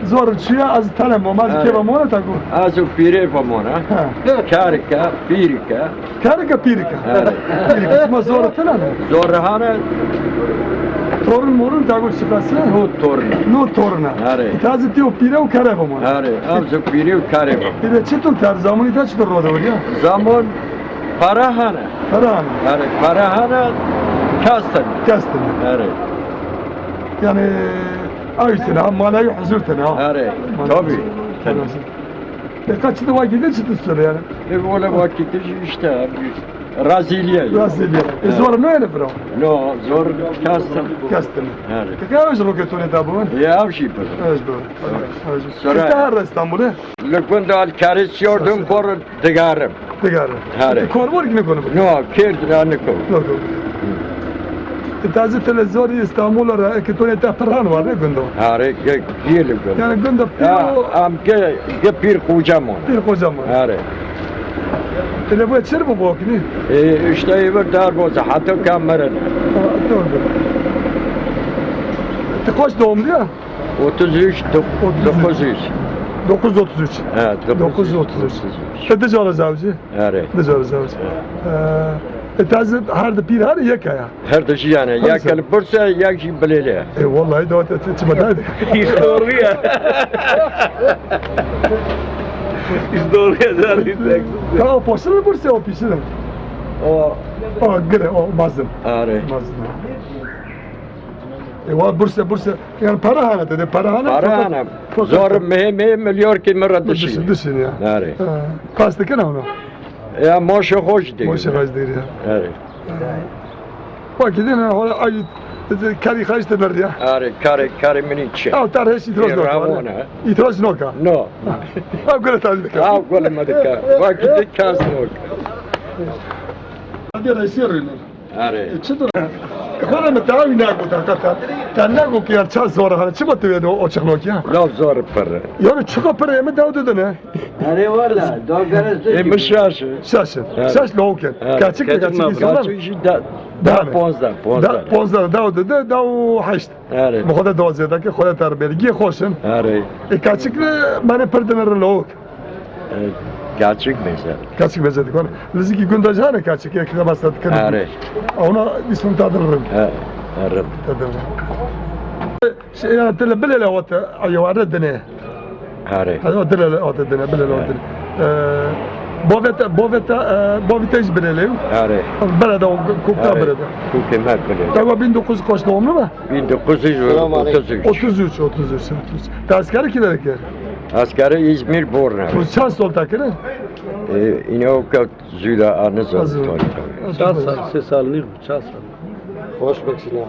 زور چیه از تنم و از که بمونه تا گو از پیره بمونه کارکا پیرکا کارکا پیرکا ما زور تنم زور هانه تورن مورن تا گو شپسه نو تورن تازه تیو پیره و کاره بمونه از پیره و کاره بمونه پیره چطور تر زمانی تا چطور رو دوریا زمان para hane para hane kastın yani ayısına malayı huzurtuna tabii kaç da vakit çıtır yani böyle vakit işte Razilya zor ne öyle bro no zor kastın كيفاش روكيتوني دابون؟ يا وشي بس كنت İstanbul'u? لكن دال كاريسيوردم بور دغارم Korvor ne konu? No, kirdiraniko. Taze televizyon İstanbul'a kitone tahran var ne gündo? Hare giyelim. Yani gündo am ke pir kocam ona. Bir kocam var. Hare. Telefon çır mı bu akni? İşte ev dar boza hatta kameran. Doğru. Kaç doğumlu ya? 33 933. 933. Evet, 933. Tedece alacağız. Evet. Tedece alacağız. Taze her de bir her yaka ya. Her de şey yani ya kalıp bursa ya şey bilele. Vallahi da çimadaydı. doğru ya. doğru ya zaten. Ya poşalı bursa o pişirir. O gire o mazın. Evet. Mazın. Bursa yani para hane dedi para hane. Zor mühim milyon ki mırad dışı. Düşün ya. Evet. Pasta kena onu. Ya moşe hoş değil. Moşe hoş değil ya. Evet. Bak gidin ha ay kari kaç da verdi ya. Evet kari miniçi. Al tarheş itiraz yok. İtiraz yok ha. No. Al göre tabii. Al göre madika. Bak gidin kas yok. Hadi reisirler. Evet. Çıdır. Kafana metavi nago takata. Tanago ki arça zor ha. Çıma tüye o çakmak ya. Lav zor para. Yani çıka para yeme davud ne? Hani var da doğru Mişaş. Şaşın. Şaş loken. Kaçık insanlar. Ponzda davud da dav haşt. Evet. Bu kadar dozeda ki khoda terbiyeli khoşun. Evet. Kaçık bana perdener lok. Gerçek mesela. Kaçık bezedik onu. Liziki gündajane kaçık ya kitap aslat kadın. Evet. Ona ismini tadırırım. Evet. Tadırırım. Şey yani tele bilele ota ayvarda dene. Evet. Hadi tele ota dene bilele ota. Bovita bilele. Evet. Belede o kukta belede. Kukta belede. Tabii 1900 kaç doğumlu mu? 1933. 33. Askeri kiler ki? Askeri İzmir Borna. Bu çan sol takını? Yine o kat züla anızı. Çalsal ses alınır mı? Çalsal. Hoş baksana.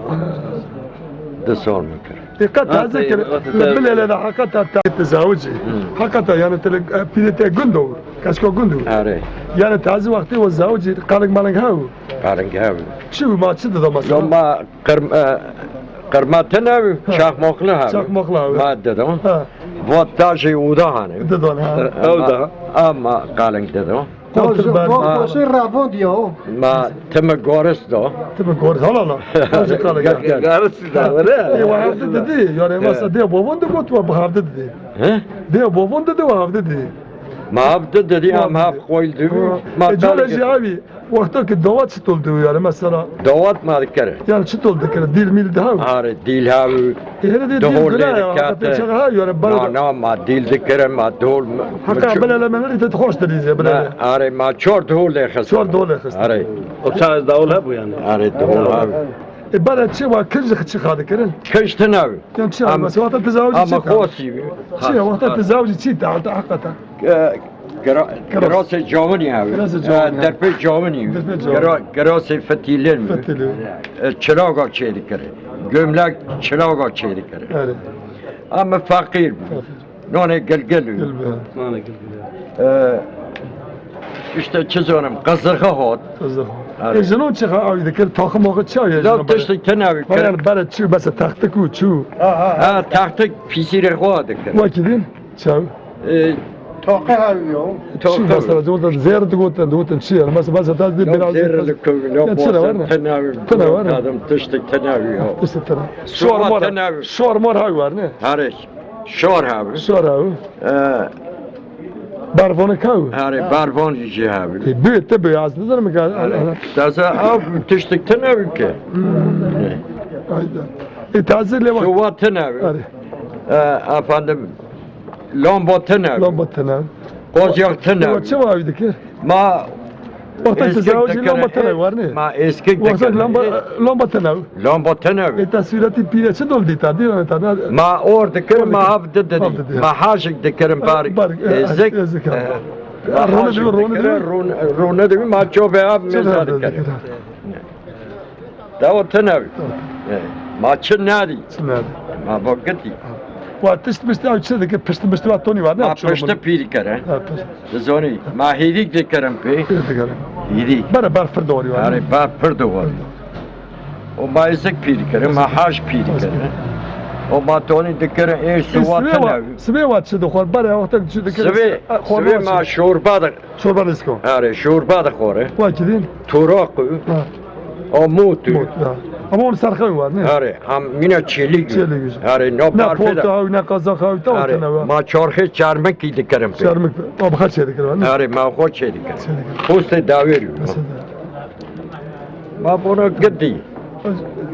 Da sorma kır. Dikkat taze ki bilele de hakikaten tezavücü. Hakikaten yani tele pidete gündü. Kaçko gündü. Evet. Yani taze vakti o zavücü kalık malık havu. Kalık havu. Şu maçı da mesela. Ama kırmatın havu. Çakmaklı havu. Çakmaklı havu. Madde de o. Vattaşı uda hani. Dedon ha. Uda. Ama kalın dedi o. Boşu rabon diyor. Ma teme gorus da. Teme gorus hala. Boşu kalın. Garısı da var ya. O havda dedi. Yani mesela de babon da gotwa havda dedi. He? De babon da havda dedi. Ma havda dedi ama koydu. Ma jalaji abi. Vakta ki davat çıtoldu yani mesela. Davat mı kere? Yani çıtoldu kere dil mil daha. Are dil havu. Hele de dil bile ya. Hatta çağa yani bana. No ma dil de kere ma dol. Hakka belemeler ite hoş dedi ya bele. Are ma çor dol khas. Çor dol khas. Are. O çağız davul ha bu yani. Are dol havu. Bana çiva kırık çıkardı kere. Kıştın havu. Yani çiva mesela vakta tezavücü ama kosi. Çiva vakta tezavücü çiğ da hakikaten. Grası camını havu. Derpe camını. Grası fetilen mi? Çırağa çeydi kere. Gömlek çırağa çeydi kere. Evet. Ama fakir. Nane gel. Nane gel. İşte çiziyorum. Kazırga hot. Ejano çıka abi kere takım oku çay ya. Zaten işte tenavi. Yani böyle çu mesela taktık u çu. Ha taktık pisire hot kere. Vakidin çay. Toka haviyor. Şu mesela doğudan ziyareti doğudan çiğer. Mesela taze biraz. Zerreli kövün, yok Çile var boğazın mı? tenavi. Tene var mı? Adam tıştık tenavi yok. İşte tane. Suvat tenavi. Şormor hav var ne? Hare, şor abi. Şor hav. Barvonu kav. Hare, barbon cici abi. Büyüt de beyazlıdır mı? Dasa av tıştık tenavi ki. Hayda. Taze levak. Suvat tenavi. Hadi. Efendim, lombo tenavi. Lamba tane. Kozyak tenavi. Çe var bir ki? Ma Orta eski tezavücü lamba tane tekere, var ne? ma eski Vaksa tekere. lamba tane. Lombo tenavi. Tasvirati pireçe doldu tadı değil mi? Tadı. Ma oradaki ma avdı dedi. Avdı dedi. Ma haşık dekerim bari. Ezek. Ezek. Rone diyor, rone diyor. Rone diyor, ma çobe abi mezarı kerim. Da o tenavi. Ma çınadi. Sinadi. Ma bakati. Wa tist biste avçı ki pist biste wa toni var ne? Ma pışta piri kere. Zoni. Ma hidik dekerim pe. Hidik. Bara bar fırdori var. Hare ba pırdı var. O ma ezek piri kere, ma haş piri kere. O ma toni dekere suvat tenavi. Sve wa çı dokor bara vakta çı de Sve ma şorba da. çorba risko. Hare şorba da kore. Wa kidin. Turakı. O mutu. Ama onun sarkı var ne? Hare, ham mina çelik. Çelik. Hare, no Ne parfeda. polta ne kazak hav ta Hare, tane var. ma çorhe çarmak idi kerem pe. Şarmık. O bakar çelik var ne? Hare, ma ho çelik. Poste daveriyor. Mesela. Ma bunu gidi.